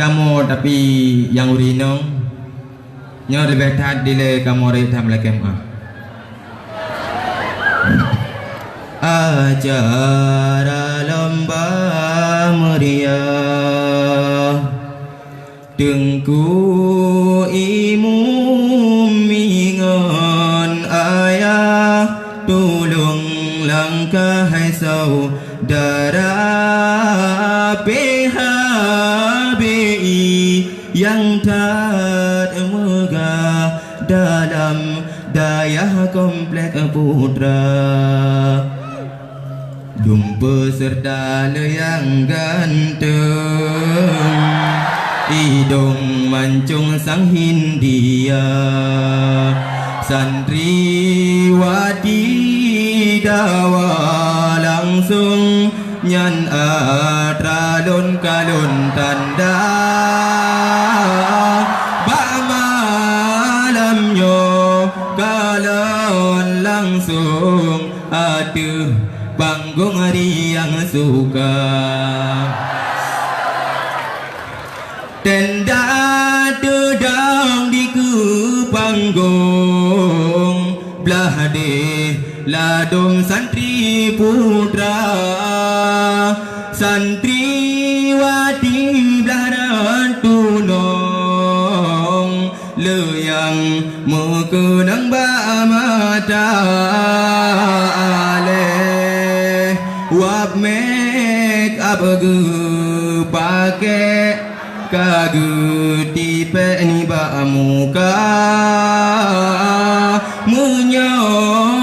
kamu tapi yang urinong nyo lebih tadi le kamu re tham la kem acara lomba meriah Tengku imum mingon ayah Tolong langkah hai saudara PHBI yang tak megah dalam daya komplek putra Dumpa serta yang ganteng Hidung mancung sang Hindia Santriwati dawa langsung Nyan atralun kalun tanda Bak malamnya kalun langsung Aduh panggung hari yang suka Tenda dedang di ke panggung Belah deh ladum santri putra Santriwati belah tunong Leyang mekenang ba mata aleh Wap make up ge pakai Kage tipe ni ba muka Munyo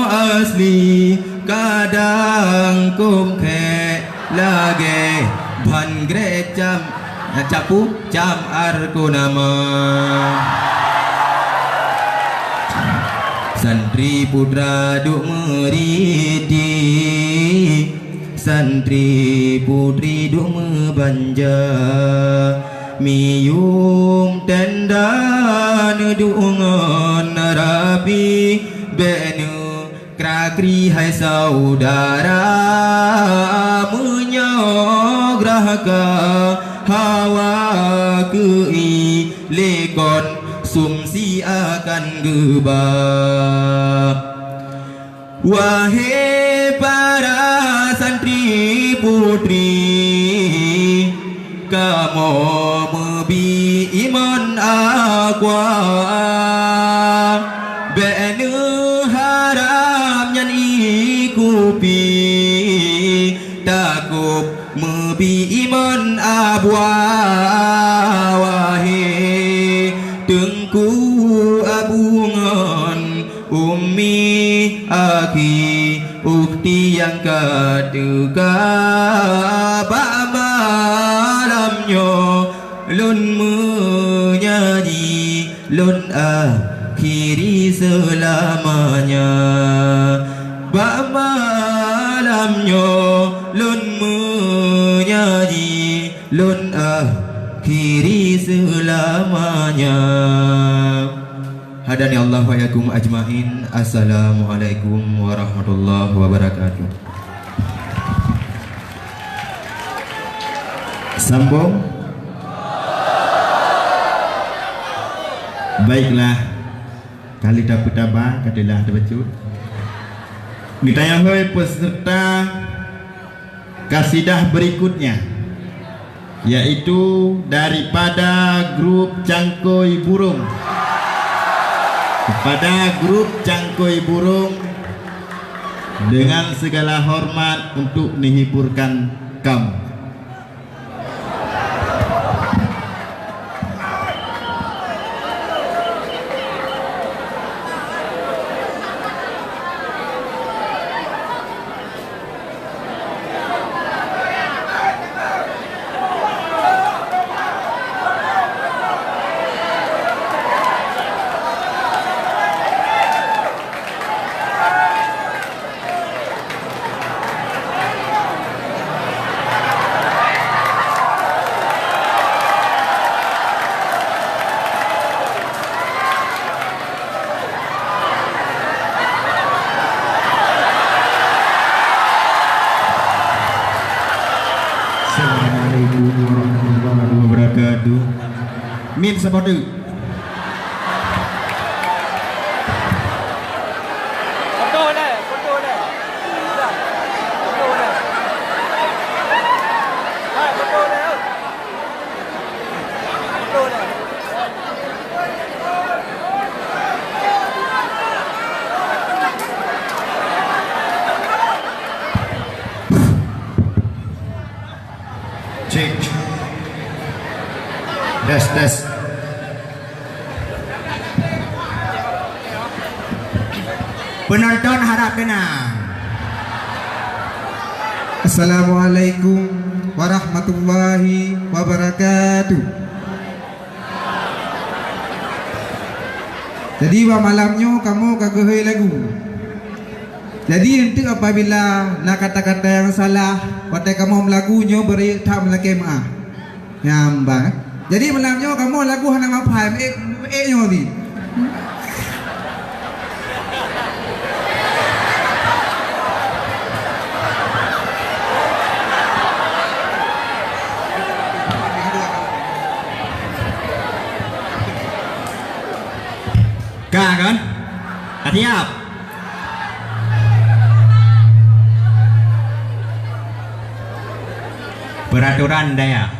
asli kadang kumke lage Ban gre jam capu jam arku nama Santri putra duk meridi Santri putri duk membanja Miyum tenda nedungan rapi Benu krakri hai saudara Menyograhka hawa kei lekon Sumsi akan gebak Wahai para santri putri Kamu mebi iman aqua Benu haram yang ikupi Takut mebi iman abwa Wahai Tengku abungan Umi aki ukti yang keduga Bak malamnya Lun menyaji Lun akhiri selamanya Bak malamnya Lun menyaji Lun akhiri selamanya Hadani Allah wa yakum ajmain. Assalamualaikum warahmatullahi wabarakatuh. Sambung. Baiklah. Kali dapat apa? Kadilah dapat cut. Ditanya oleh peserta kasidah berikutnya, yaitu daripada grup Cangkoi Burung. Kepada grup Cangkoi Burung, dengan segala hormat untuk menghiburkan kamu. មានសបត់ឬ Cek. Tes. Penonton harap tenang. Assalamualaikum warahmatullahi wabarakatuh. Jadi malamnya kamu kagahai lagu. Jadi nanti apabila nak kata-kata yang salah, pada kamu melagunya beri tak melakemah. Nyambang. Jadi malamnya kamu lagu hana ngapal nyori. Kan? Siap. Peraturan daya.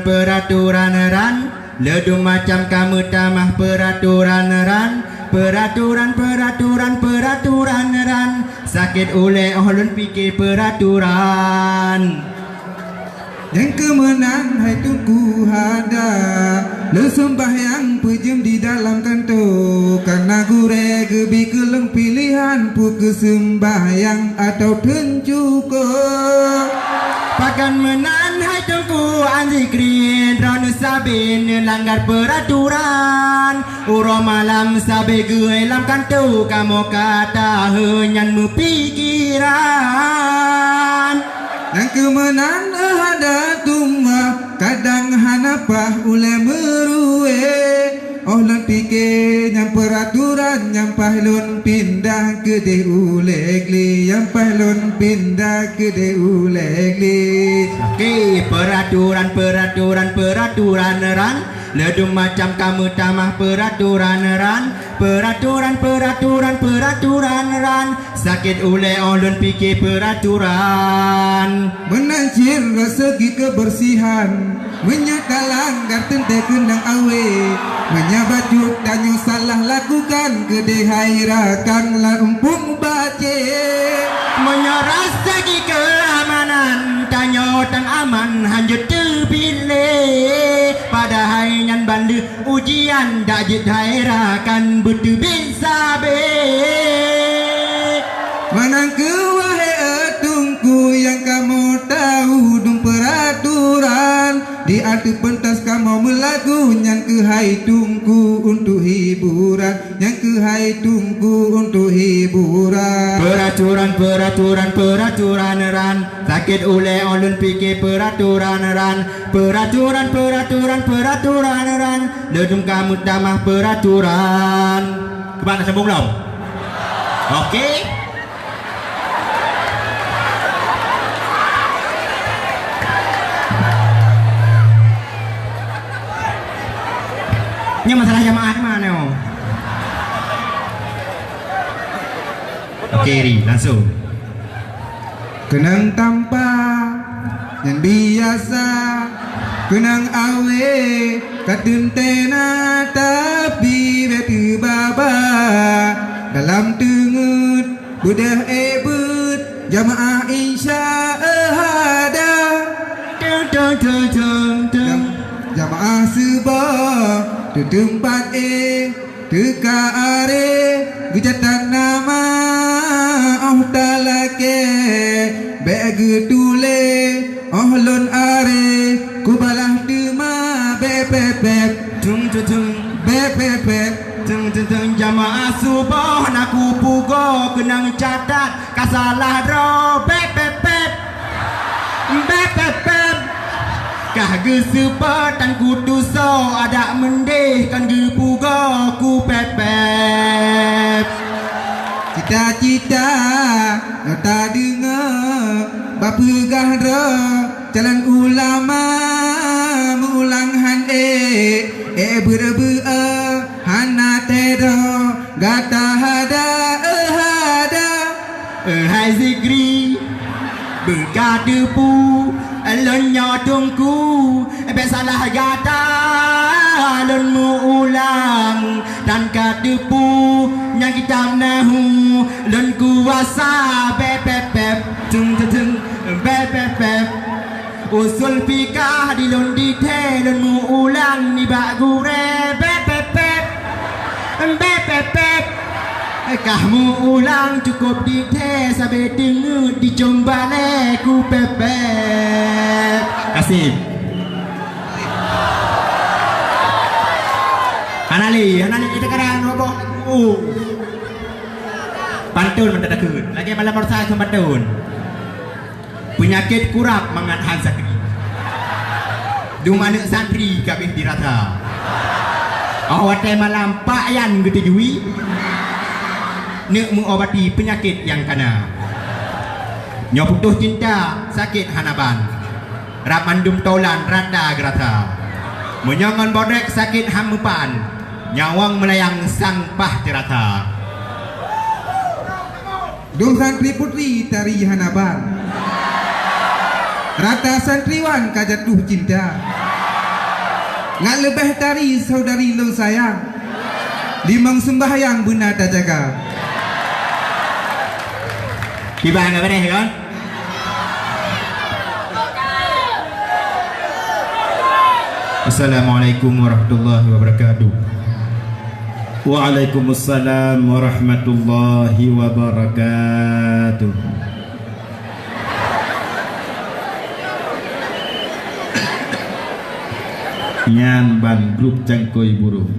Peraturan ran. Ledu macam kamu tamah peraturan ran. Peraturan ran. Sakit oleh ulun fikir peraturan. Yang kemenang hai tunggu hada le sembahyang pujem di dalam kanto karena gure gebi keleng pilihan pu kesembahyang atau tenjuko Pakan menan hai tunggu anjikrin ronu sabin langgar peraturan uro malam sabe gue lam kanto kamu kata henyan pikiran yang kemenang ada tumma kadang hanapah ule merue lan pikir yang peraturan yang pahlon pindah ke de ulegli yang pahlon pindah ke de ulegli. Oke, peraturan ran ledu macam kamu tamah peraturan ran. Peraturan ran sakit oleh ulun fikir peraturan. Menancir segi kebersihan menyata langgar tente kendang awe menyabajuk dan yang salah lakukan kedehai rakang lampung bace Menyoras segi keamanan tanyotan aman hanjut terpilih padahal nyan bandu ujian dajit hairakan betul bisa be manang wahai etungku yang kamu tahu dong peraturan di arti pentas kamu melagu yang kehai tungku untuk hiburan yang kehai tungku untuk hiburan. Peraturan ran sakit oleh ulun fikir peraturan ran. Peraturan ran ledum kamu tamah peraturan. Kemana sambung belum? Oke. Ini masalah jamaah mana oh? Oke, Ri, langsung. Kenang tanpa yang biasa kenang awe katentena tapi betu baba dalam tengut budah ebut jamaah insya ada jamaah sebab tu tempat teka are gujatan nama talake beg tule lon are kubalah dema bebebeb bebebeb jamaah subuh naku pugo kenang catat kasalah ro bebebeb kah gesepatan kudu so ada mendeh kan gepugo ku pepep Cita-cita kau tak dengar bapa gahra jalan ulama mengulang han berbe hana teda gata hada hai zikri berkata pu alonnya tungku salah gata alon mengulang dan kata pu yang kita nahu lon kuasa bebebeb tung tung bebebeb usul fikah di lon detail lon mengulang ni bak gure bebebeb bebebeb kahmu ulang cukup detail sampai dengar di jombale ku bebeb. Kasih Anali kita kadang apa? Pantun mendadak lagi malam bersah ke pantun. Penyakit kurap mangat han sakri. Dumana santri kabeh dirata. Awak malam pak yan getujui. Nek mengobati penyakit yang kena. Nyo putus cinta sakit hanaban. Rap mandum tolan rada gerata. Menyongon bodek sakit hamupan. Nyawang melayang sampah terata. Duh santri putri tari hanaban rata santriwan kajatuh cinta. Ngan lebih tari saudari lo sayang limang sembahyang bunda tak jaga. Tiba enggak beres kan? Assalamualaikum warahmatullahi wabarakatuh. Waalaikumsalam warahmatullahi wabarakatuh. Nyan ban grup cangkoi burung.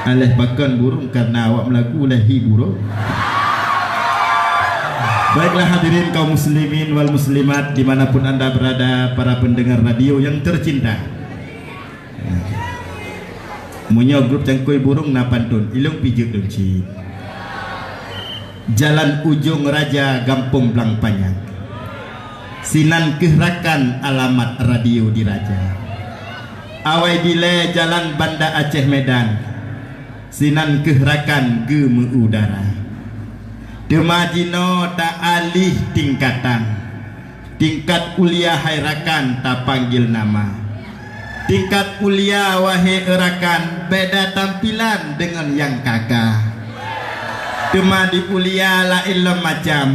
Aleh bakon burung karena awak melaku lehi burung. Baiklah hadirin kaum muslimin wal muslimat dimanapun anda berada, para pendengar radio yang tercinta. Munyo grup cangkoi burung na pantun ilung pijuk dunci. Jalan ujung raja Gampung Blang Panjang. Sinan kehrakan alamat radio di Raja. Awai dile jalan Banda Aceh Medan. Sinan kehrakan geme udara. Demajino tak alih tingkatan. Tingkat kuliah hairakan tak panggil nama. Tingkat kuliah wahai erakan beda tampilan dengan yang kakak. Cuma di kuliah lain macam.